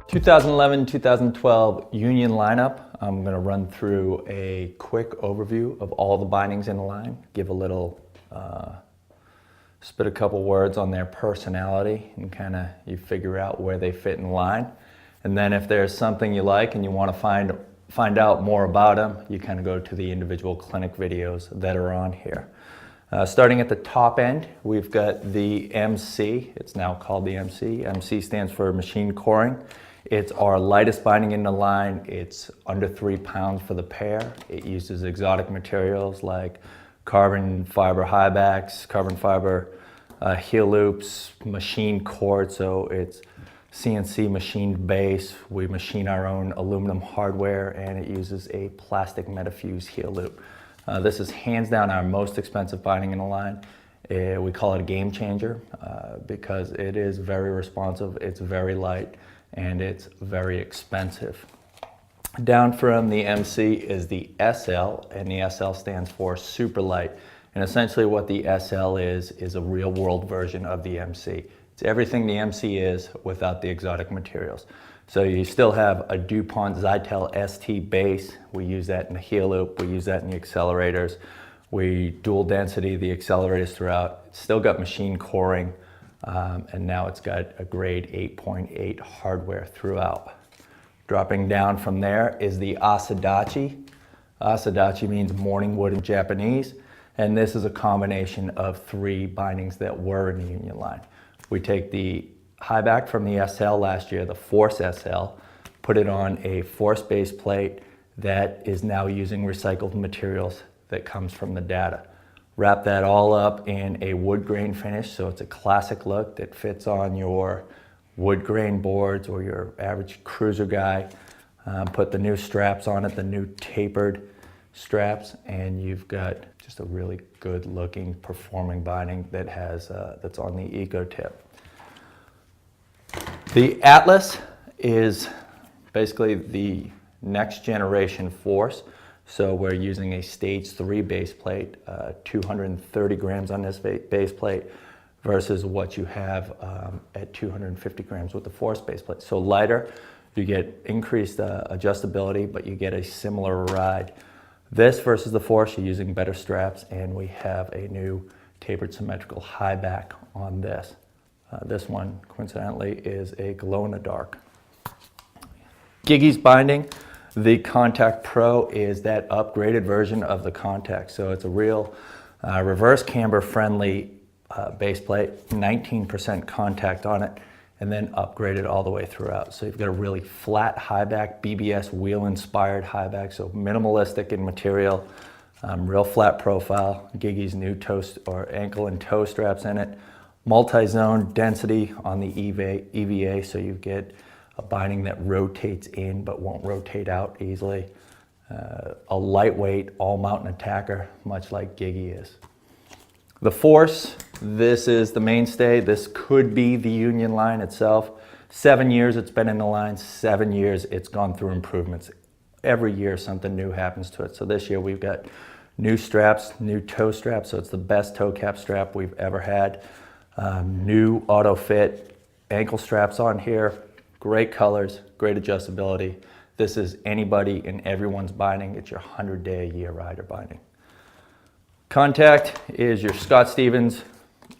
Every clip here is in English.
2011, 2012 Union lineup. I'm going to run through a quick overview of all the bindings in the line, give a little, spit a couple words on their personality, and kind of you figure out where they fit in line. And then if there's something you like and you want to find out more about them, you kind of go to the individual clinic videos that are on here. Starting at the top end, we've got the MC. It's now called the MC. MC stands for machine coring. It's our lightest binding in the line. It's under 3 pounds for the pair. It uses exotic materials like carbon fiber high backs, carbon fiber heel loops, machine cord, so it's CNC machined base. We machine our own aluminum hardware, and it uses a plastic Metafuse heel loop. This is hands down our most expensive binding in the line. We call it a game changer because it is very responsive, it's very light, and it's very expensive. Down from the MC is the SL, and the SL stands for super light. And essentially what the SL is a real world version of the MC. It's everything the MC is without the exotic materials. So you still have a DuPont Zytel ST base. We use that in the heel loop. We use that in the accelerators. We dual density the accelerators throughout. It's still got machine coring, and now it's got a grade 8.8 hardware throughout. Dropping down from there is the Asadachi. Asadachi means morning wood in Japanese, and this is a combination of 3 bindings that were in the Union line. We take the high back from the SL last year, the Force SL, put it on a Force base plate that is now using recycled materials that comes from the Data. Wrap that all up in a wood grain finish, so it's a classic look that fits on your wood grain boards or your average cruiser guy. Put the new straps on it, the new tapered straps, and you've got just a really good looking performing binding that has that's on the Eco Tip. The Atlas is basically the next generation Force. So we're using a stage 3 base plate, 230 grams on this base plate versus what you have at 250 grams with the Force base plate. So lighter, you get increased adjustability, but you get a similar ride. This versus the Force, you're using better straps, and we have a new tapered symmetrical high back on this. This one, coincidentally, is a glow-in-the-dark. Giggy's binding, the Contact Pro is that upgraded version of the Contact. So it's a real reverse camber friendly base plate, 19% contact on it, and then upgraded all the way throughout. So you've got a really flat high back, BBS wheel inspired high back, so minimalistic in material, real flat profile. Giggy's new toe or ankle and toe straps in it. Multi-zone density on the EVA, so you get a binding that rotates in but won't rotate out easily. A lightweight all-mountain attacker, much like Giggy is. The Force, this is the mainstay. This could be the Union line itself. 7 years it's been in the line, 7 years it's gone through improvements. Every year something new happens to it. So this year we've got new straps, new toe straps, so it's the best toe cap strap we've ever had. New auto fit ankle straps on here, great colors, great adjustability. This is anybody and everyone's binding. It's your 100-day-a-year rider binding. Contact is your Scott Stevens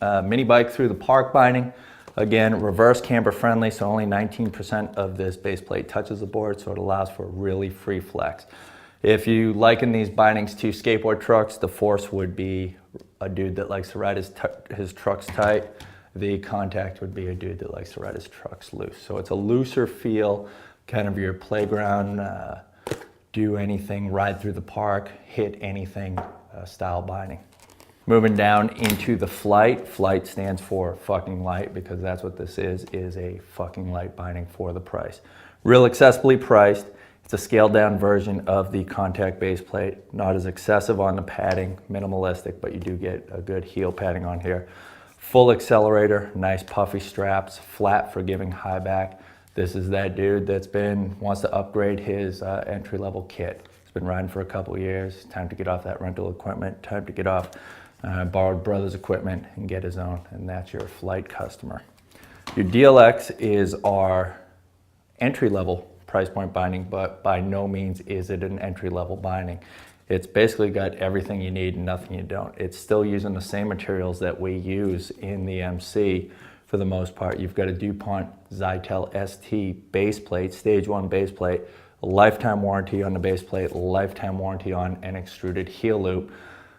mini bike through the park binding. Again, reverse camber friendly, so only 19% of this base plate touches the board, so it allows for really free flex. If you liken these bindings to skateboard trucks, the Force would be a dude that likes to ride his trucks tight. The Contact would be a dude that likes to ride his trucks loose. So it's a looser feel, kind of your playground, do anything, ride through the park, hit anything style binding. Moving down into the Flight. Flight stands for fucking light because that's what this is a fucking light binding for the price. Real accessibly priced. It's a scaled down version of the Contact base plate. Not as excessive on the padding, minimalistic, but you do get a good heel padding on here. Full accelerator, nice puffy straps, flat forgiving high back. This is that dude that's wants to upgrade his entry-level kit. He's been riding for a couple years. Time to get off that rental equipment. Time to get off borrowed brother's equipment and get his own, and that's your Flight customer. Your DLX is our entry-level price point binding, but by no means is it an entry-level binding. It's basically got everything you need and nothing you don't. It's still using the same materials that we use in the MC for the most part. You've got a DuPont Zytel ST base plate, stage 1 base plate, a lifetime warranty on the base plate, lifetime warranty on an extruded heel loop,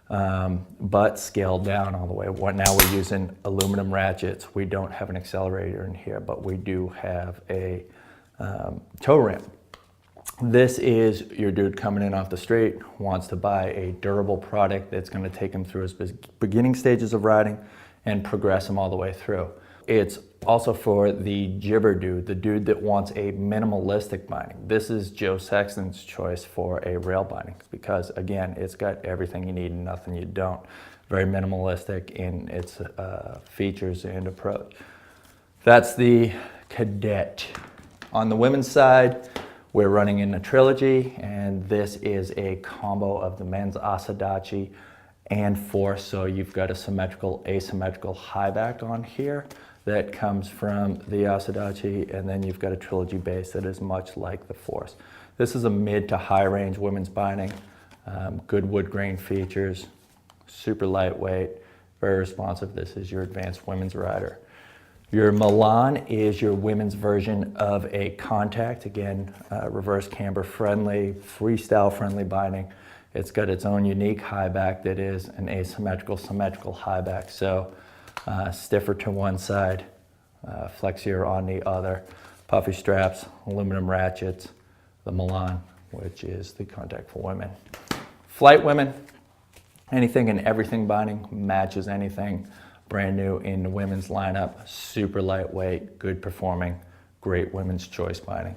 but scaled down all the way. Now we're using aluminum ratchets. We don't have an accelerator in here, but we do have a tow ramp. This is your dude coming in off the street, wants to buy a durable product that's going to take him through his beginning stages of riding and progress him all the way through. It's also for the gibber dude, the dude that wants a minimalistic binding. This is Joe Sexton's choice for a rail binding because, again, it's got everything you need and nothing you don't. Very minimalistic in its features and approach. That's the Cadet. On the women's side, we're running in a Trilogy, and this is a combo of the men's Asadachi and Force. So you've got a symmetrical, asymmetrical high back on here that comes from the Asadachi, and then you've got a Trilogy base that is much like the Force. This is a mid to high range women's binding, good wood grain features, super lightweight, very responsive. This is your advanced women's rider. Your Milan is your women's version of a Contact. Again, reverse camber friendly, freestyle friendly binding. It's got its own unique high back that is an asymmetrical, symmetrical high back. So stiffer to one side, flexier on the other. Puffy straps, aluminum ratchets, the Milan, which is the Contact for women. Flight women, anything and everything binding, matches anything. Brand new in the women's lineup, super lightweight, good performing, great women's choice binding.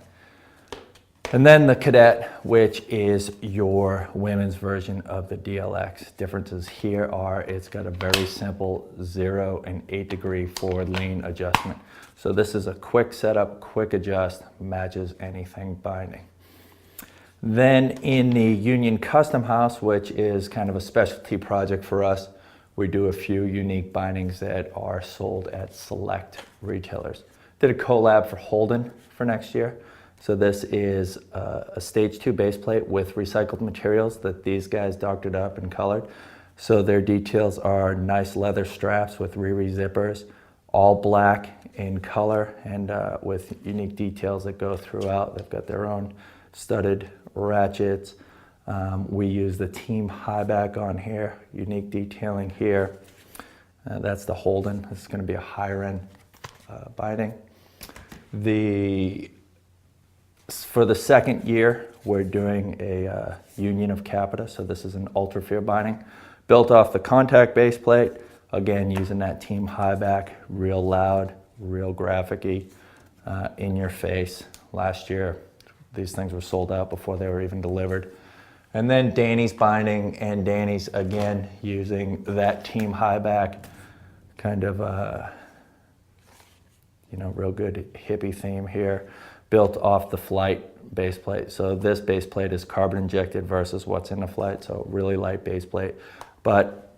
And then the Cadet, which is your women's version of the DLX. Differences here are it's got a very simple 0 and 8 degree forward lean adjustment. So this is a quick setup, quick adjust, matches anything binding. Then in the Union Custom House, which is kind of a specialty project for us, we do a few unique bindings that are sold at select retailers. Did a collab for Holden for next year. So this is a stage 2 base plate with recycled materials that these guys doctored up and colored. So their details are nice leather straps with Riri zippers, all black in color and with unique details that go throughout. They've got their own studded ratchets. We use the Team high back on here, unique detailing here. That's the Holden. This is going to be a higher end binding. For the second year, we're doing a Union of Capita. So this is an Ultra Fear binding, built off the Contact base plate. Again, using that Team high back, real loud, real graphic-y, in your face. Last year, these things were sold out before they were even delivered. And then Danny's binding, and Danny's again using that Team high back, kind of real good hippie theme here, built off the Flight base plate. So this base plate is carbon injected versus what's in the Flight, so really light base plate, but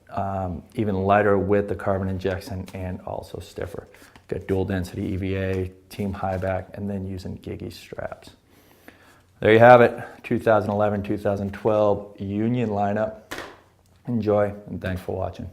even lighter with the carbon injection and also stiffer. Got dual density EVA, Team high back, and then using Giggy straps. There you have it, 2011-2012 Union lineup. Enjoy, and thanks for watching.